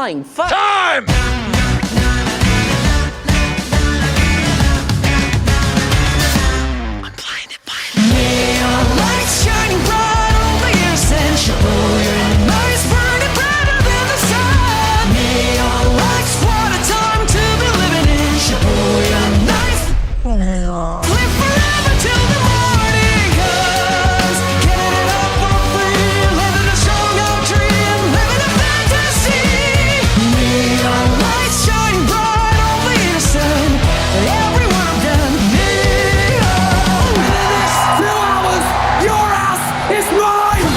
flying fuck. Time! Neon lights shining bright over your sensual. Your nice burning brighter than the sun. Neon lights, what a time to be living in. Shibuya nights. Live forever till the morning comes. Get it up for free. Living a strong out dream. Living a fantasy. Neon lights shining bright over your sun. Everyone of them. Neon. Within this 2 hours, your ass is mine.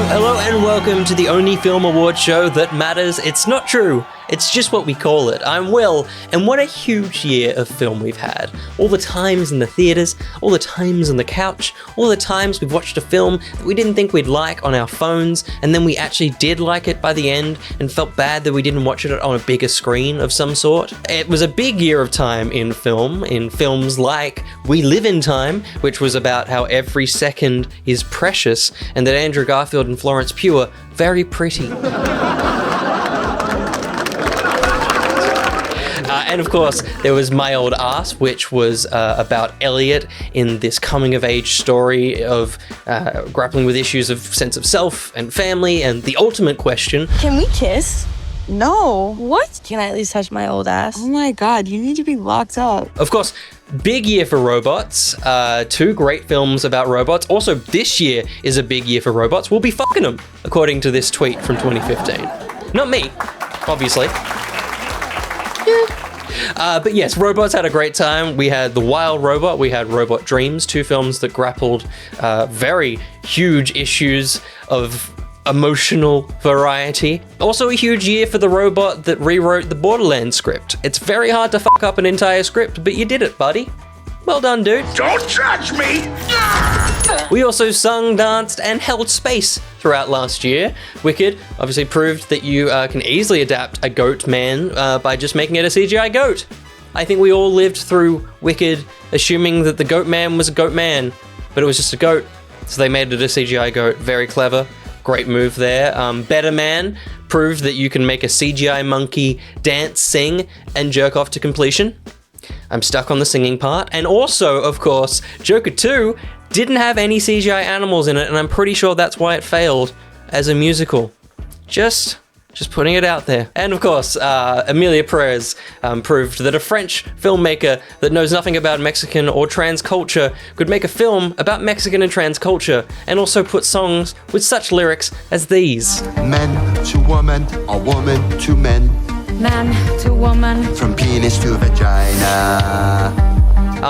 Hello, and welcome to the only film award show that matters. It's not true. It's just what we call it. I'm Will, and what a huge year of film we've had. All the times in the theaters, all the times on the couch, all the times we've watched a film that we didn't think we'd like on our phones, and then we actually did like it by the end and felt bad that we didn't watch it on a bigger screen of some sort. It was a big year of time in films like We Live in Time, which was about how every second is precious, and that Andrew Garfield and Florence Pugh are very pretty. And of course, there was My Old Ass, which was about Elliot in this coming-of-age story of grappling with issues of sense of self and family, and the ultimate question. Can we kiss? No. What? Can I at least touch my old ass? Oh my god, you need to be locked up. Of course, big year for robots. 2 great films about robots. Also, this year is a big year for robots. We'll be fucking them, according to this tweet from 2015. Not me, obviously. But yes, robots had a great time. We had The Wild Robot, we had Robot Dreams, 2 films that grappled very huge issues of emotional variety. Also a huge year for the robot that rewrote the Borderlands script. It's very hard to fuck up an entire script, but you did it, buddy. Well done, dude. Don't judge me! We also sung, danced, and held space throughout last year. Wicked obviously proved that you can easily adapt a goat man by just making it a CGI goat. I think we all lived through Wicked assuming that the goat man was a goat man, but it was just a goat, so they made it a CGI goat. Very clever. Great move there. Better Man proved that you can make a CGI monkey dance, sing, and jerk off to completion. I'm stuck on the singing part. And also, of course, Joker 2 didn't have any CGI animals in it, and I'm pretty sure that's why it failed as a musical. Just putting it out there. And of course, Emilia Perez proved that a French filmmaker that knows nothing about Mexican or trans culture could make a film about Mexican and trans culture, and also put songs with such lyrics as these. Men to woman, or woman to men. Man to woman. From penis to vagina.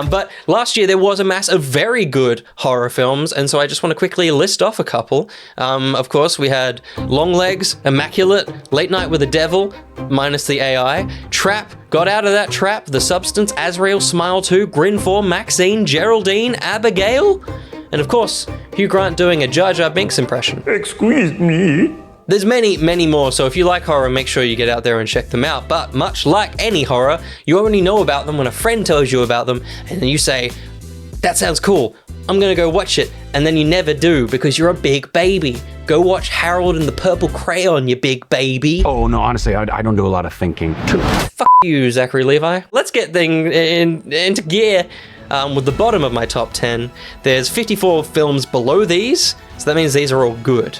But last year there was a mass of very good horror films, and so I just want to quickly list off a couple. Of course, we had Longlegs, Immaculate, Late Night with the Devil, minus the AI, Trap, Got Out of That Trap, The Substance, Azrael, Smile 2, Grin 4, Maxine, Geraldine, Abigail, and of course, Hugh Grant doing a Jar Jar Binks impression. Excuse me. There's many, many more, so if you like horror, make sure you get out there and check them out. But much like any horror, you only know about them when a friend tells you about them, and then you say, that sounds cool, I'm gonna go watch it, and then you never do because you're a big baby. Go watch Harold and the Purple Crayon, you big baby. Oh, no, honestly, I don't do a lot of thinking. Fuck you, Zachary Levi. Let's get things into gear. With the bottom of my top 10, there's 54 films below these, so that means these are all good.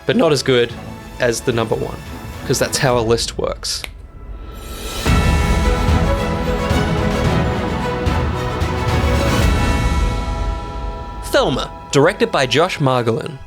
But not as good as the number 1, because that's how a list works. Thelma, directed by Josh Margolin.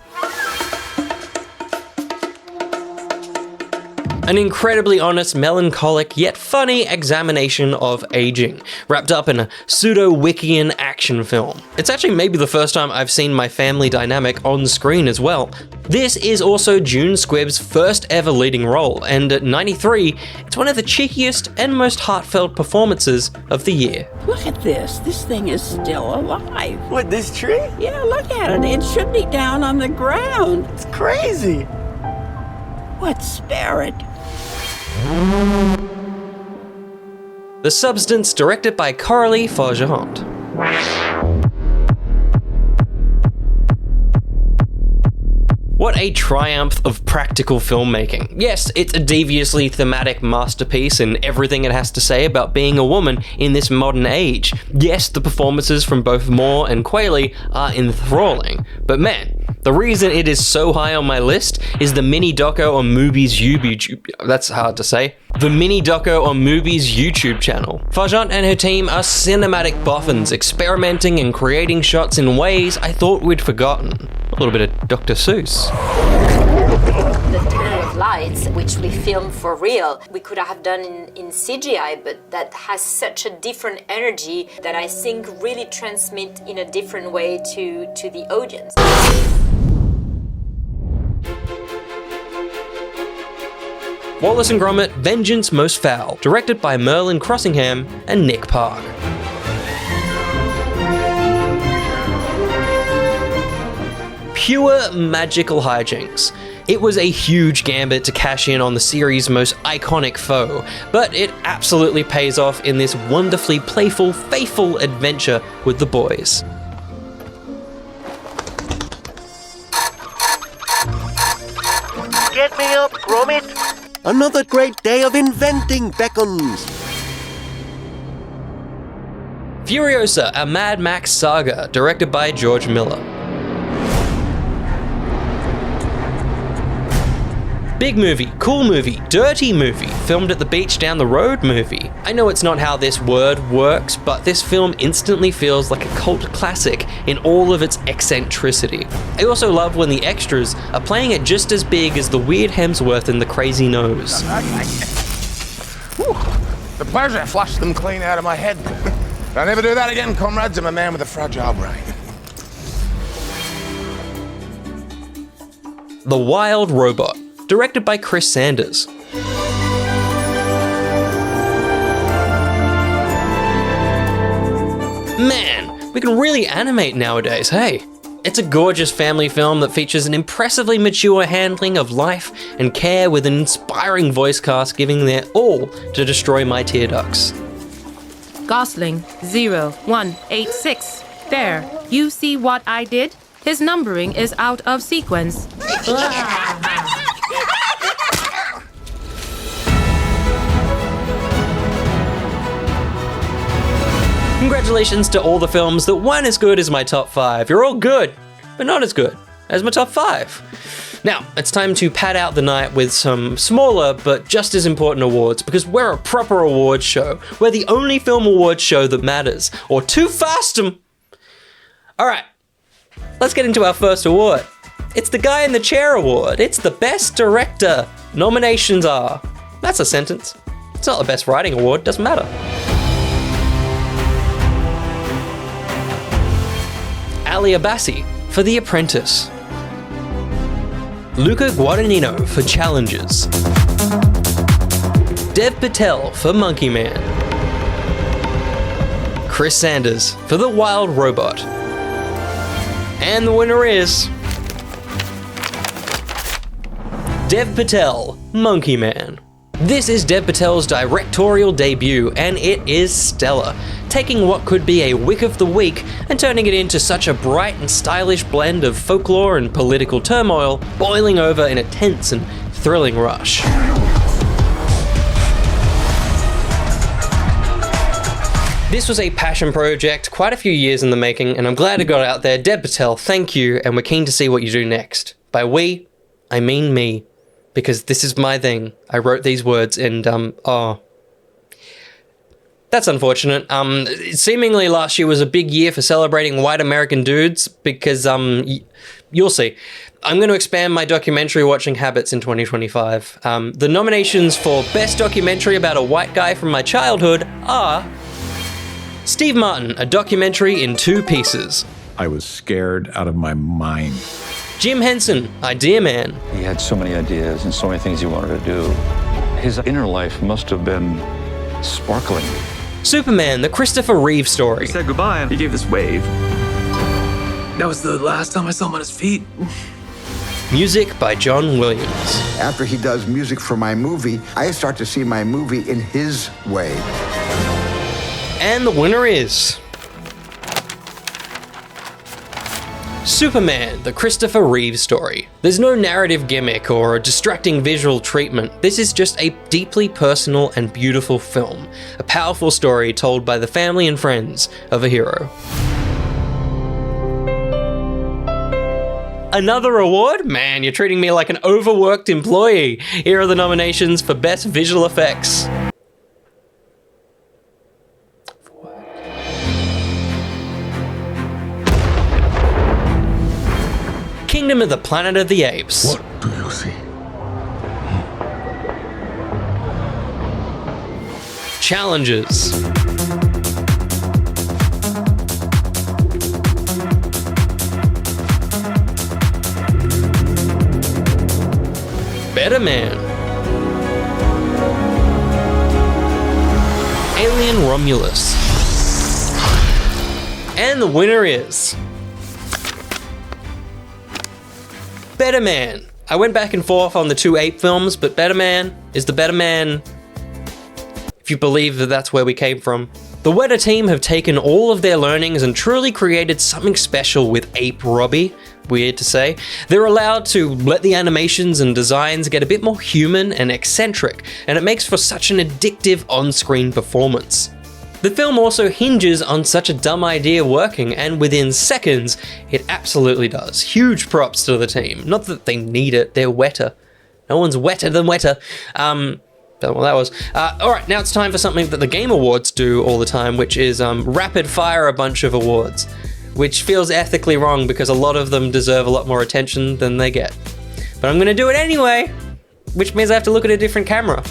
An incredibly honest, melancholic, yet funny examination of aging, wrapped up in a pseudo-Wiccan action film. It's actually maybe the first time I've seen my family dynamic on screen as well. This is also June Squibb's first ever leading role, and at 93, it's one of the cheekiest and most heartfelt performances of the year. Look at this. This thing is still alive. What, this tree? Yeah, look at it. It should be down on the ground. It's crazy. What spirit? The Substance, directed by Coralie Fargeant. What a triumph of practical filmmaking. Yes, it's a deviously thematic masterpiece in everything it has to say about being a woman in this modern age. Yes, the performances from both Moore and Quayle are enthralling, but man, the reason it is so high on my list is the mini doco on Mubi's YouTube. That's hard to say. The mini doco on Mubi's YouTube channel. Farjant and her team are cinematic boffins, experimenting and creating shots in ways I thought we'd forgotten. A little bit of Dr. Seuss. The Tunnel of Lights, which we filmed for real, we could have done in CGI, but that has such a different energy that I think really transmit in a different way to the audience. Wallace and Gromit: Vengeance Most Foul, directed by Merlin Crossingham and Nick Park. Pure magical hijinks. It was a huge gambit to cash in on the series' most iconic foe, but it absolutely pays off in this wonderfully playful, faithful adventure with the boys. Get me up, Gromit! Another great day of inventing beckons! Furiosa: A Mad Max Saga, directed by George Miller. Big movie, cool movie, dirty movie, filmed at the beach down the road movie. I know it's not how this word works, but this film instantly feels like a cult classic in all of its eccentricity. I also love when the extras are playing it just as big as the weird Hemsworth and the crazy nose. Whew. The pleasure flushed them clean out of my head. I'll never do that again, comrades. I'm a man with a fragile brain. The Wild Robot, directed by Chris Sanders. Man, we can really animate nowadays, hey? It's a gorgeous family film that features an impressively mature handling of life and care with an inspiring voice cast giving their all to destroy my tear ducts. Gosling 0186. There, you see what I did? His numbering is out of sequence. Congratulations to all the films that weren't as good as my top 5. You're all good, but not as good as my top 5. Now, it's time to pad out the night with some smaller but just as important awards, because we're a proper awards show. We're the only film awards show that matters, or too fast 'em. Alright, let's get into our first award. It's the Guy in the Chair Award. It's the Best Director. Nominations are... That's a sentence. It's not the Best Writing Award, doesn't matter. Ali Abassi for The Apprentice. Luca Guadagnino for Challenges. Dev Patel for Monkey Man. Chris Sanders for The Wild Robot. And the winner is... Dev Patel, Monkey Man. This is Dev Patel's directorial debut, and it is stellar, taking what could be a Wick of the Week and turning it into such a bright and stylish blend of folklore and political turmoil, boiling over in a tense and thrilling rush. This was a passion project, quite a few years in the making, and I'm glad it got out there. Dev Patel, thank you, and we're keen to see what you do next. By we, I mean me. Because this is my thing. I wrote these words and, that's unfortunate. Seemingly last year was a big year for celebrating white American dudes because, you'll see. I'm going to expand my documentary watching habits in 2025. The nominations for Best Documentary about a white guy from my childhood are... Steve Martin, a documentary in 2 pieces. I was scared out of my mind. Jim Henson, Idea Man. He had so many ideas and so many things he wanted to do. His inner life must have been sparkling. Superman, the Christopher Reeve story. He said goodbye and he gave this wave. That was the last time I saw him on his feet. Music by John Williams. After he does music for my movie, I start to see my movie in his way. And the winner is... Superman, the Christopher Reeve story. There's no narrative gimmick or a distracting visual treatment. This is just a deeply personal and beautiful film. A powerful story told by the family and friends of a hero. Another award? Man, you're treating me like an overworked employee. Here are the nominations for Best Visual Effects. Kingdom of the Planet of the Apes. What do you see? Challenges. Better Man. Alien Romulus. And the winner is Better Man. I went back and forth on the two ape films, but Better Man is the better man, if you believe that that's where we came from. The Weta team have taken all of their learnings and truly created something special with Ape Robbie. Weird to say. They're allowed to let the animations and designs get a bit more human and eccentric, and it makes for such an addictive on-screen performance. The film also hinges on such a dumb idea working, and within seconds, it absolutely does. Huge props to the team. Not that they need it, they're wetter. No one's wetter than Weta. Don't know what that was. Alright, now it's time for something that the Game Awards do all the time, which is rapid fire a bunch of awards. Which feels ethically wrong because a lot of them deserve a lot more attention than they get. But I'm gonna do it anyway, which means I have to look at a different camera.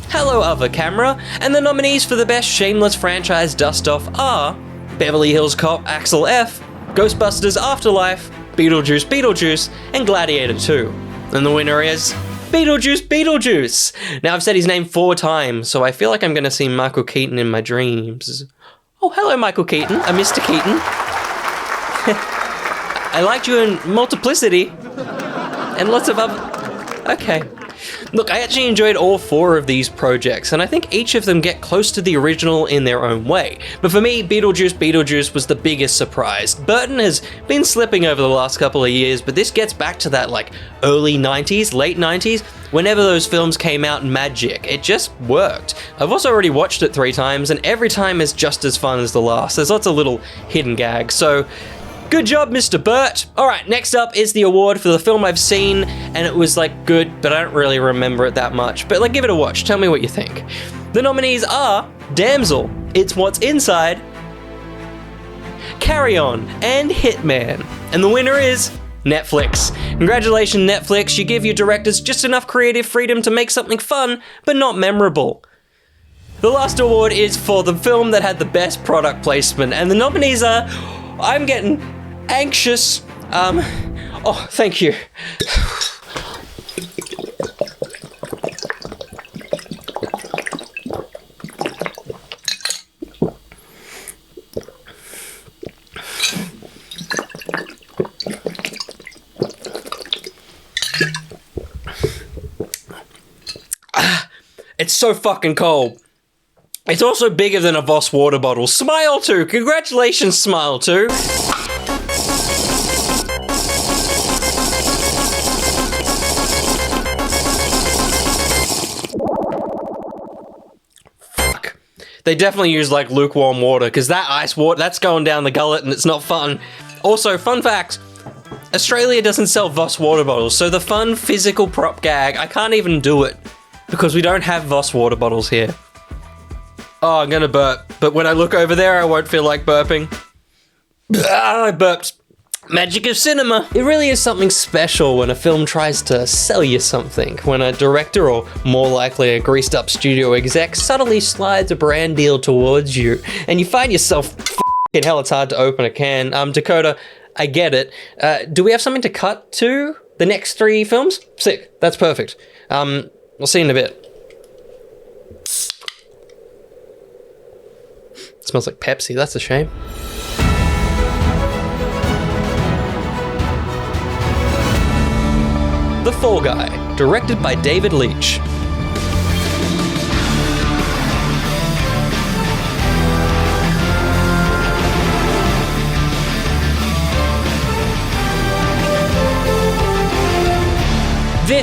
Hello, other camera, and the nominees for the Best Shameless Franchise Dust-Off are Beverly Hills Cop Axel F, Ghostbusters Afterlife, Beetlejuice Beetlejuice, and Gladiator 2. And the winner is Beetlejuice Beetlejuice! Now I've said his name 4 times, so I feel like I'm gonna see Michael Keaton in my dreams. Oh, hello Michael Keaton, Mr. Keaton. I liked you in Multiplicity, and lots of other... Okay. Look, I actually enjoyed all 4 of these projects, and I think each of them get close to the original in their own way. But for me, Beetlejuice Beetlejuice was the biggest surprise. Burton has been slipping over the last couple of years, but this gets back to that like early 90s, late 90s, whenever those films came out in magic. It just worked. I've also already watched it 3 times, and every time is just as fun as the last. There's lots of little hidden gags, so good job, Mr. Burt. All right, next up is the award for the film I've seen, and it was like good, but I don't really remember it that much. But like, give it a watch. Tell me what you think. The nominees are Damsel, It's What's Inside, Carry On, and Hitman. And the winner is Netflix. Congratulations, Netflix. You give your directors just enough creative freedom to make something fun, but not memorable. The last award is for the film that had the best product placement, and the nominees are... I'm getting anxious. Oh, thank you. It's so fucking cold. It's also bigger than a Voss water bottle. Smile 2! Congratulations, Smile 2! Fuck. They definitely use like lukewarm water, because that ice water, that's going down the gullet and it's not fun. Also, fun fact, Australia doesn't sell Voss water bottles, so the fun physical prop gag, I can't even do it, because we don't have Voss water bottles here. Oh, I'm gonna burp, but when I look over there, I won't feel like burping. I burped. Magic of cinema. It really is something special when a film tries to sell you something, when a director, or more likely a greased up studio exec, subtly slides a brand deal towards you, and you find yourself f***ing hell, it's hard to open a can. Dakota, I get it. Do we have something to cut to? The next 3 films? Sick, that's perfect. We'll see you in a bit. It smells like Pepsi, that's a shame. The Fall Guy, directed by David Leitch.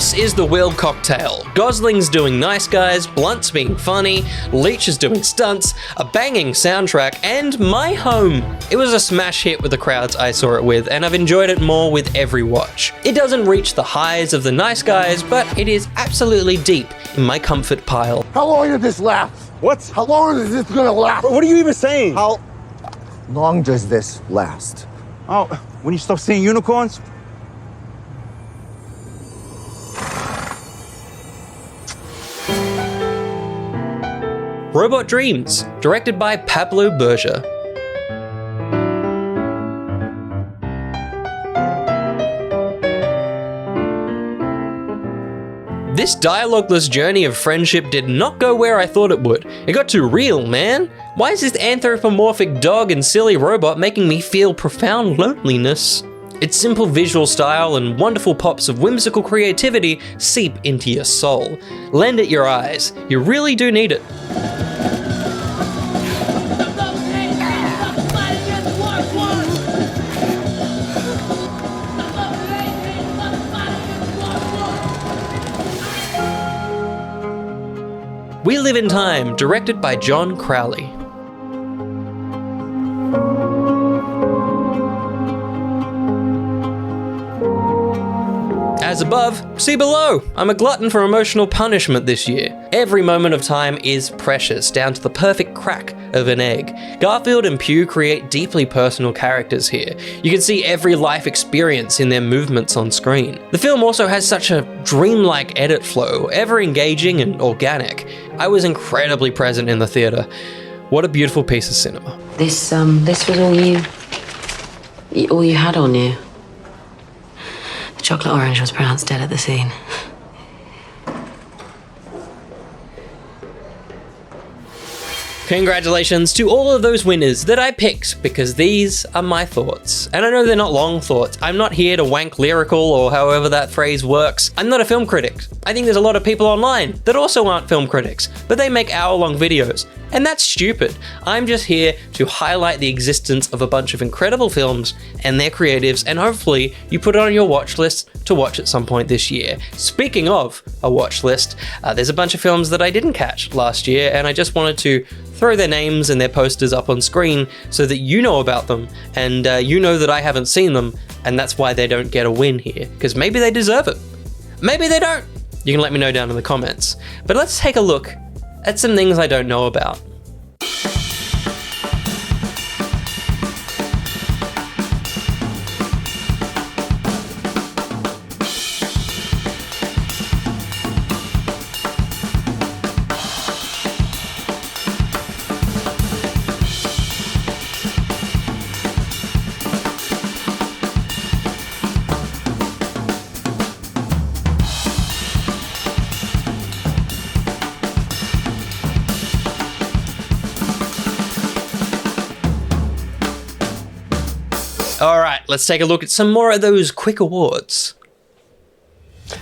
This is the Will cocktail. Gosling's doing Nice Guys, Blunt's being funny, Leach is doing stunts, a banging soundtrack, and My Home. It was a smash hit with the crowds I saw it with, and I've enjoyed it more with every watch. It doesn't reach the highs of the Nice Guys, but it is absolutely deep in my comfort pile. How long did this last? What? How long is this gonna last? What are you even saying? How long does this last? Oh, when you stop seeing unicorns? Robot Dreams, directed by Pablo Berger. This dialogueless journey of friendship did not go where I thought it would. It got too real, man. Why is this anthropomorphic dog and silly robot making me feel profound loneliness? Its simple visual style and wonderful pops of whimsical creativity seep into your soul. Lend it your eyes. You really do need it. We Live in Time, directed by John Crowley. As above, see below. I'm a glutton for emotional punishment this year. Every moment of time is precious, down to the perfect crack of an egg. Garfield and Pew create deeply personal characters here. You can see every life experience in their movements on screen. The film also has such a dreamlike edit flow, ever engaging and organic. I was incredibly present in the theater. What a beautiful piece of cinema. This was all you had on you. The chocolate orange was pronounced dead at the scene. Congratulations to all of those winners that I picked, because these are my thoughts. And I know they're not long thoughts. I'm not here to wank lyrical or however that phrase works. I'm not a film critic. I think there's a lot of people online that also aren't film critics, but they make hour-long videos. And that's stupid. I'm just here to highlight the existence of a bunch of incredible films and their creatives, and hopefully you put it on your watch list to watch at some point this year. Speaking of a watch list, there's a bunch of films that I didn't catch last year, and I just wanted to throw their names and their posters up on screen so that you know about them, and you know that I haven't seen them, and that's why they don't get a win here, because maybe they deserve it. Maybe they don't. You can let me know down in the comments. But let's take a look at some things I don't know about. Alright, let's take a look at some more of those quick awards.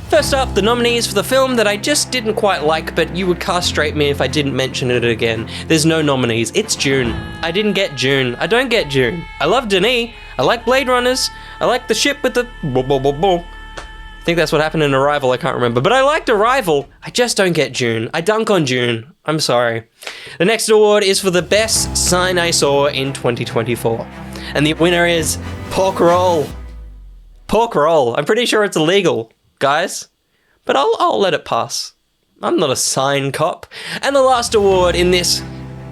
First up, the nominees for the film that I just didn't quite like, but you would castrate me if I didn't mention it again. There's no nominees. It's June. I didn't get June. I don't get June. I love Denis. I like Blade Runners. I like the ship with the I think that's what happened in Arrival, I can't remember. But I liked Arrival. I just don't get June. I dunk on June. I'm sorry. The next award is for the best sign I saw in 2024. And the winner is Pork Roll. Pork Roll. I'm pretty sure it's illegal, guys. But I'll let it pass. I'm not a sign cop. And the last award in this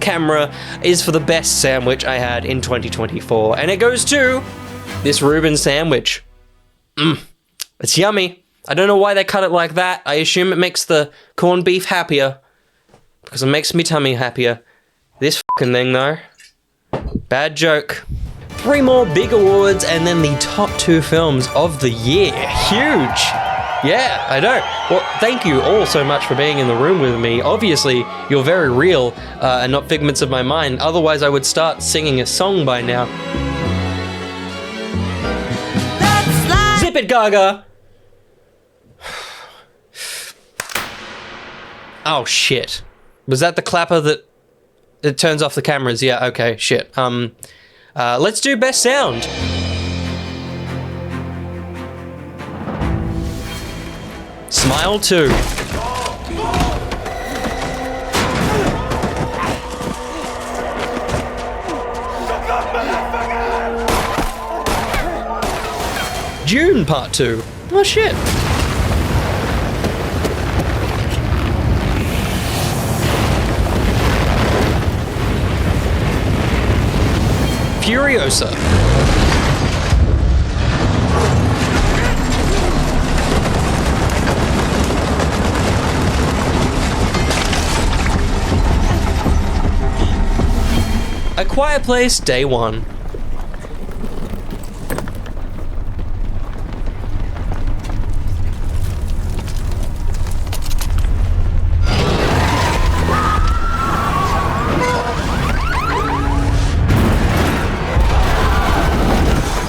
camera is for the best sandwich I had in 2024. And it goes to this Reuben sandwich. It's yummy. I don't know why they cut it like that. I assume it makes the corned beef happier, because it makes me tummy happier. This fucking thing though. Bad joke. 3 more big awards and then the top 2 films of the year. Huge. Yeah, I know. Well, thank you all so much for being in the room with me. Obviously, you're very real and not figments of my mind. Otherwise, I would start singing a song by now. Zip it, Gaga. Oh, shit. Was that the clapper that it turns off the cameras? Yeah, okay, shit. Let's do best sound. Smile 2. June Part 2. Oh shit. Furiosa. A Quiet Place Day 1.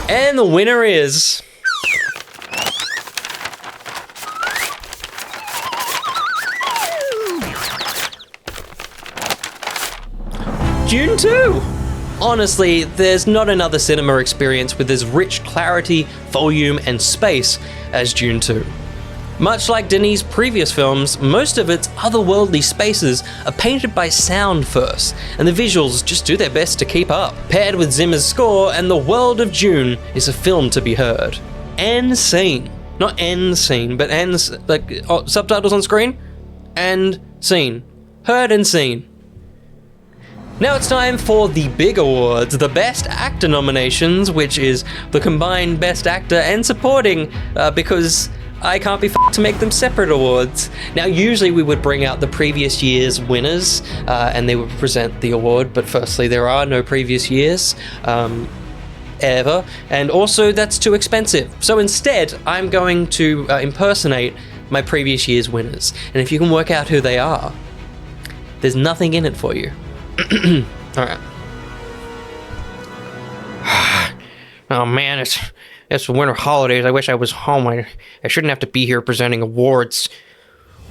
And the winner is... June 2! Honestly, there's not another cinema experience with as rich clarity, volume, and space as June 2. Much like Denis' previous films, most of its otherworldly spaces are painted by sound first, and the visuals just do their best to keep up. Paired with Zimmer's score, and the world of June is a film to be heard. And seen. Not end scene, but ends, like, subtitles on screen? And seen. Heard and seen. Now it's time for the big awards, the Best Actor nominations, which is the combined Best Actor and Supporting, because I can't be f***ed to make them separate awards. Now usually we would bring out the previous year's winners, and they would present the award, but firstly there are no previous years, ever, and also that's too expensive. So instead, I'm going to impersonate my previous year's winners, and if you can work out who they are, there's nothing in it for you. Alright. Oh man, it's winter holidays. I wish I was home. I shouldn't have to be here presenting awards.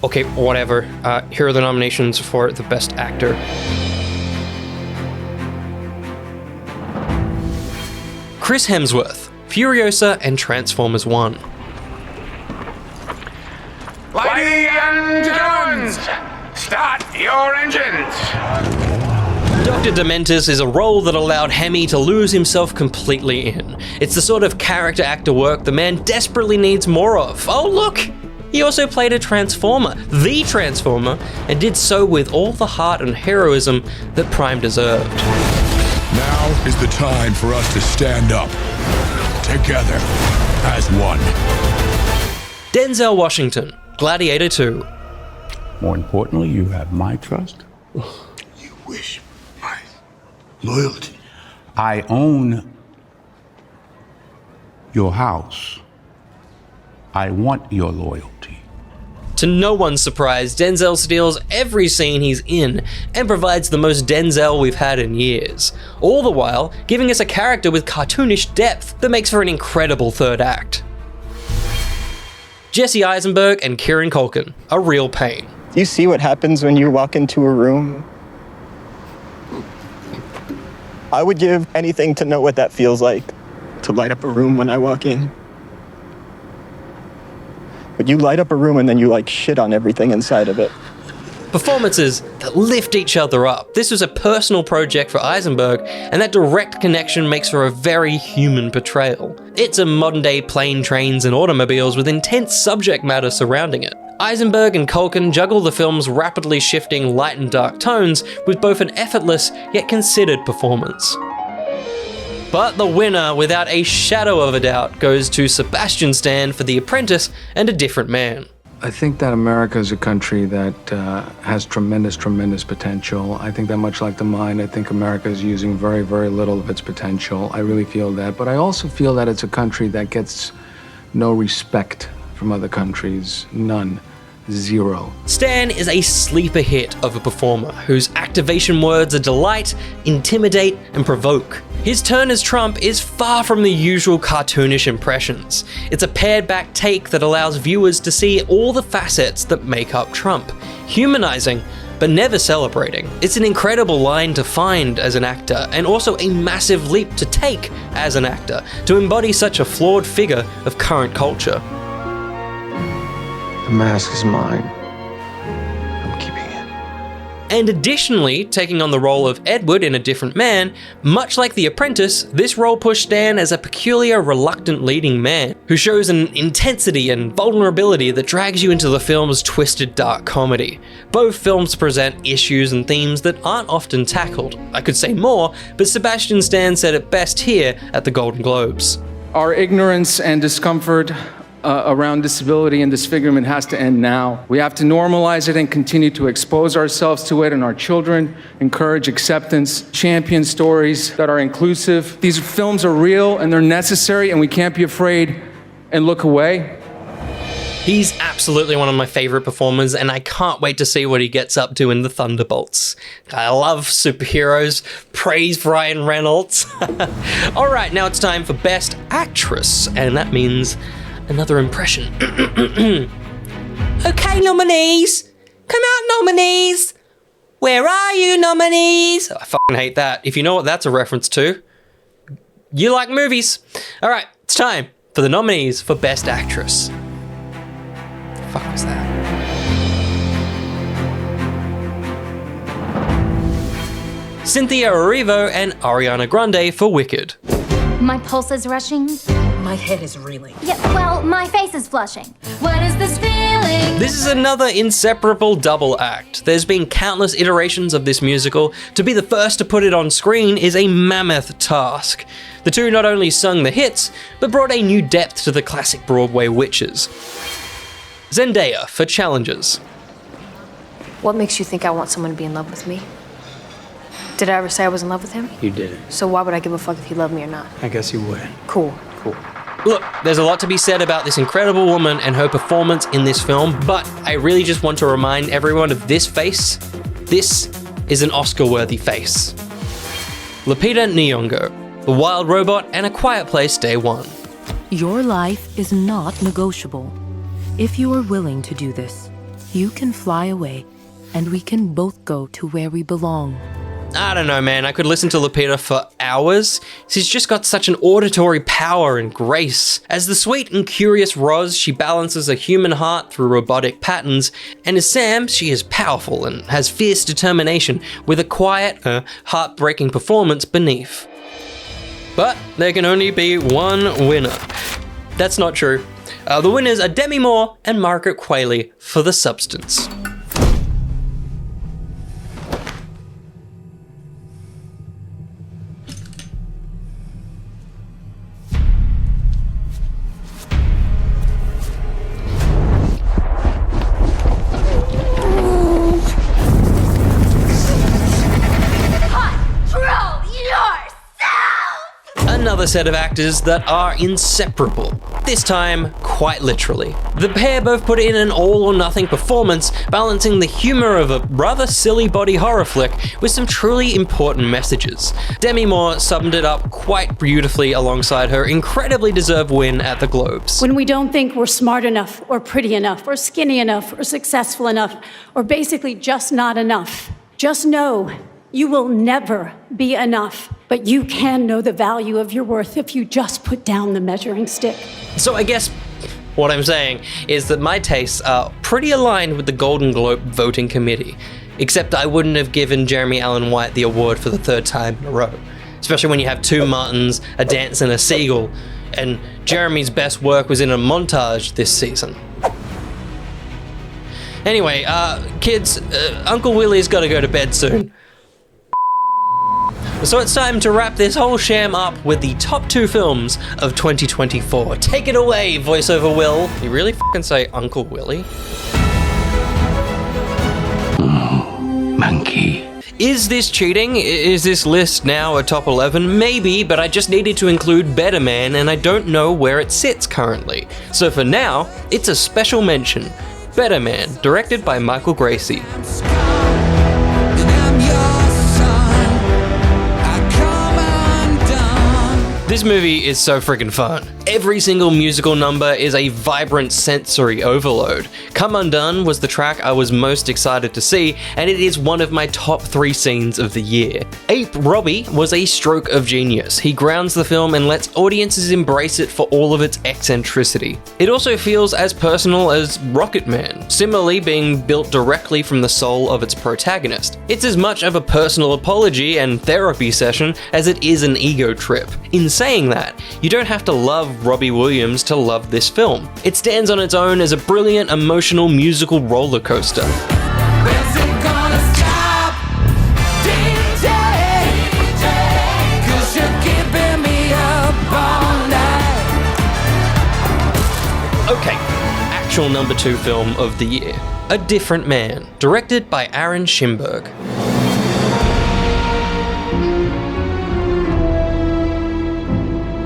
Okay, whatever. Here are the nominations for the Best Actor. Chris Hemsworth, Furiosa, and Transformers 1. Ladies and gentlemen, start your engines! Dr. Dementus is a role that allowed Hemi to lose himself completely in. It's the sort of character actor work the man desperately needs more of. Oh look! He also played a Transformer, the Transformer, and did so with all the heart and heroism that Prime deserved. Now is the time for us to stand up, together, as one. Denzel Washington, Gladiator 2. More importantly, you have my trust. You wish my loyalty. I own your house. I want your loyalty. To no one's surprise, Denzel steals every scene he's in and provides the most Denzel we've had in years. All the while, giving us a character with cartoonish depth that makes for an incredible third act. Jesse Eisenberg and Kieran Culkin, A Real Pain. Do you see what happens when you walk into a room? I would give anything to know what that feels like, to light up a room when I walk in. But you light up a room and then you like shit on everything inside of it. Performances that lift each other up. This was a personal project for Eisenberg, and that direct connection makes for a very human portrayal. It's a modern day plane, trains, and automobiles with intense subject matter surrounding it. Eisenberg and Culkin juggle the film's rapidly shifting light and dark tones with both an effortless yet considered performance. But the winner, without a shadow of a doubt, goes to Sebastian Stan for The Apprentice and A Different Man. I think that America is a country that has tremendous potential. I think that much like the mind, I think America is using very, very little of its potential. I really feel that. But I also feel that it's a country that gets no respect from other countries. None. Zero. Stan is a sleeper hit of a performer whose activation words are delight, intimidate, and provoke. His turn as Trump is far from the usual cartoonish impressions. It's a pared back take that allows viewers to see all the facets that make up Trump, humanizing but never celebrating. It's an incredible line to find as an actor, and also a massive leap to take as an actor, to embody such a flawed figure of current culture. The mask is mine. I'm keeping it. And additionally, taking on the role of Edward in A Different Man, much like The Apprentice, this role pushed Stan as a peculiar, reluctant leading man who shows an intensity and vulnerability that drags you into the film's twisted, dark comedy. Both films present issues and themes that aren't often tackled. I could say more, but Sebastian Stan said it best here at the Golden Globes. Our ignorance and discomfort around disability and disfigurement has to end now. We have to normalize it and continue to expose ourselves to it and our children, encourage acceptance, champion stories that are inclusive. These films are real and they're necessary, and we can't be afraid and look away. He's absolutely one of my favorite performers, and I can't wait to see what he gets up to in the Thunderbolts. I love superheroes. Praise Ryan Reynolds. All right, now it's time for Best Actress, and that means another impression. Okay, nominees. Come out, nominees. Where are you, nominees? I fucking hate that. If you know what that's a reference to, you like movies. All right, it's time for the nominees for Best Actress. The fuck was that? Cynthia Erivo and Ariana Grande for Wicked. My pulse is rushing. My head is reeling. Yeah, well, my face is flushing. What is this feeling? This is another inseparable double act. There's been countless iterations of this musical. To be the first to put it on screen is a mammoth task. The two not only sung the hits, but brought a new depth to the classic Broadway witches. Zendaya for Challenges. What makes you think I want someone to be in love with me? Did I ever say I was in love with him? You did. So why would I give a fuck if he loved me or not? I guess you would. Cool. Look, there's a lot to be said about this incredible woman and her performance in this film, but I really just want to remind everyone of this face. This is an Oscar-worthy face. Lupita Nyong'o, The Wild Robot and A Quiet Place Day One. Your life is not negotiable. If you are willing to do this, you can fly away, and we can both go to where we belong. I don't know, man. I could listen to Lupita for hours. She's just got such an auditory power and grace. As the sweet and curious Roz, she balances a human heart through robotic patterns, and as Sam, she is powerful and has fierce determination with a quiet, heartbreaking performance beneath. But there can only be one winner. That's not true. The winners are Demi Moore and Margaret Qualley for The Substance. Another set of actors that are inseparable, this time quite literally. The pair both put in an all-or-nothing performance, balancing the humor of a rather silly body horror flick with some truly important messages. Demi Moore summed it up quite beautifully alongside her incredibly deserved win at the Globes. When we don't think we're smart enough, or pretty enough, or skinny enough, or successful enough, or basically just not enough, just know you will never be enough, but you can know the value of your worth if you just put down the measuring stick. So I guess what I'm saying is that my tastes are pretty aligned with the Golden Globe voting committee, except I wouldn't have given Jeremy Allen White the award for the third time in a row, especially when you have two Martins, a dance and a seagull, and Jeremy's best work was in a montage this season. Anyway, kids, Uncle Willie's gotta go to bed soon. So it's time to wrap this whole sham up with the top 2 films of 2024. Take it away, voiceover Will. You really fucking say Uncle Willie? Monkey. Is this cheating? Is this list now a top 11? Maybe, but I just needed to include Better Man and I don't know where it sits currently. So for now, it's a special mention. Better Man, directed by Michael Gracie. This movie is so freaking fun. Every single musical number is a vibrant sensory overload. Come Undone was the track I was most excited to see, and it is one of my top 3 scenes of the year. Ape Robbie was a stroke of genius. He grounds the film and lets audiences embrace it for all of its eccentricity. It also feels as personal as Rocket Man, similarly being built directly from the soul of its protagonist. It's as much of a personal apology and therapy session as it is an ego trip. In saying that, you don't have to love Robbie Williams to love this film. It stands on its own as a brilliant, emotional musical roller coaster. Okay, actual number 2 film of the year. A Different Man, directed by Aaron Schimberg.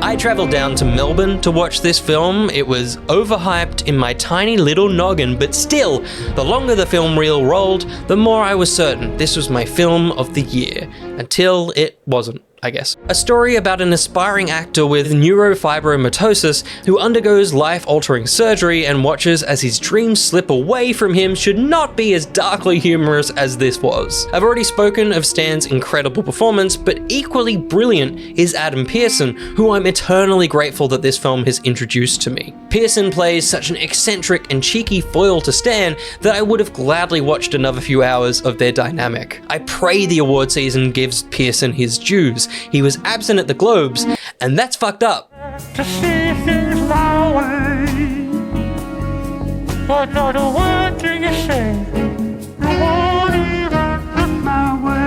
I travelled down to Melbourne to watch this film. It was overhyped in my tiny little noggin, but still, the longer the film reel rolled, the more I was certain this was my film of the year. Until it wasn't, I guess. A story about an aspiring actor with neurofibromatosis who undergoes life-altering surgery and watches as his dreams slip away from him should not be as darkly humorous as this was. I've already spoken of Stan's incredible performance, but equally brilliant is Adam Pearson, who I'm eternally grateful that this film has introduced to me. Pearson plays such an eccentric and cheeky foil to Stan that I would have gladly watched another few hours of their dynamic. I pray the award season gives Pearson his dues. He was absent at the Globes, and that's fucked up. To see things my way, but not a word do you say. I won't even look my way.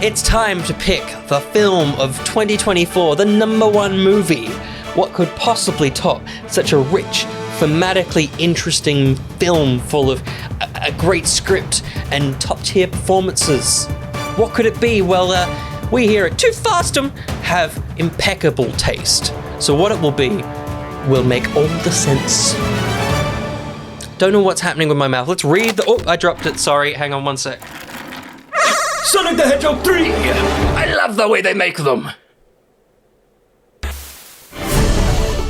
It's time to pick the film of 2024, the #1 movie. What could possibly top such a rich, thematically interesting film full of a great script and top-tier performances? What could it be? Well, we here at Too Fastum have impeccable taste. So what it will be will make all the sense. Don't know what's happening with my mouth. Let's read the... Oh, I dropped it. Sorry. Hang on one sec. Sonic the Hedgehog 3! I love the way they make them!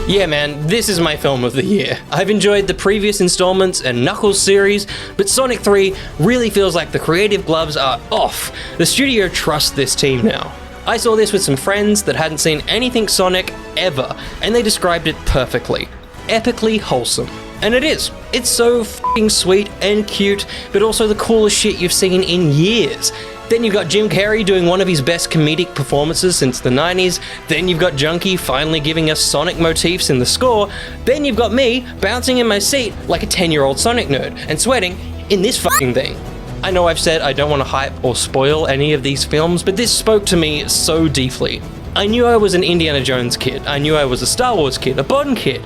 Yeah man, this is my film of the year. I've enjoyed the previous installments and Knuckles series, but Sonic 3 really feels like the creative gloves are off. The studio trusts this team now. I saw this with some friends that hadn't seen anything Sonic ever, and they described it perfectly. Epically wholesome. And it is. It's so f***ing sweet and cute, but also the coolest shit you've seen in years. Then you've got Jim Carrey doing one of his best comedic performances since the 90s. Then you've got Junkie finally giving us Sonic motifs in the score. Then you've got me bouncing in my seat like a 10-year-old Sonic nerd and sweating in this fucking thing. I know I've said I don't want to hype or spoil any of these films, but this spoke to me so deeply. I knew I was an Indiana Jones kid. I knew I was a Star Wars kid, a Bond kid.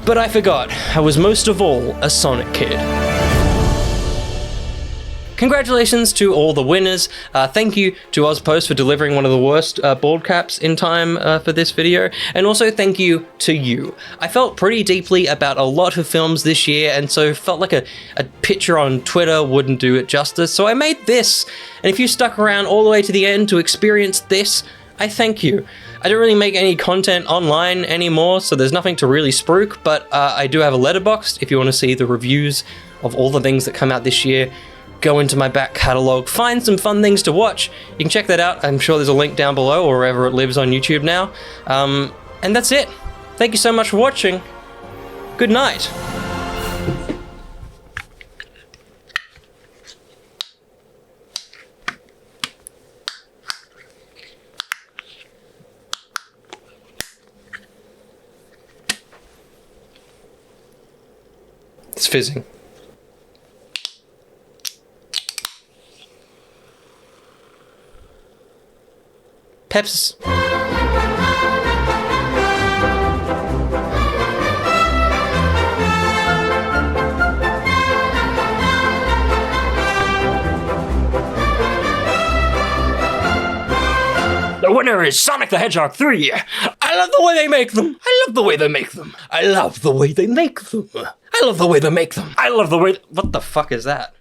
But I forgot I was most of all a Sonic kid. Congratulations to all the winners. Thank you to Ozpost for delivering one of the worst bald caps in time for this video. And also thank you to you. I felt pretty deeply about a lot of films this year, and so felt like a picture on Twitter wouldn't do it justice. So I made this. And if you stuck around all the way to the end to experience this, I thank you. I don't really make any content online anymore, so there's nothing to really spruik, but I do have a letterbox if you want to see the reviews of all the things that come out this year. Go into my back catalogue, find some fun things to watch. You can check that out. I'm sure there's a link down below or wherever it lives on YouTube now. And that's it. Thank you so much for watching. Good night. It's fizzing. Peps. The winner is Sonic the Hedgehog 3. I love the way they make them. I love the way they make them. I love the way they make them. I love the way they make them. I love the way... What the fuck is that?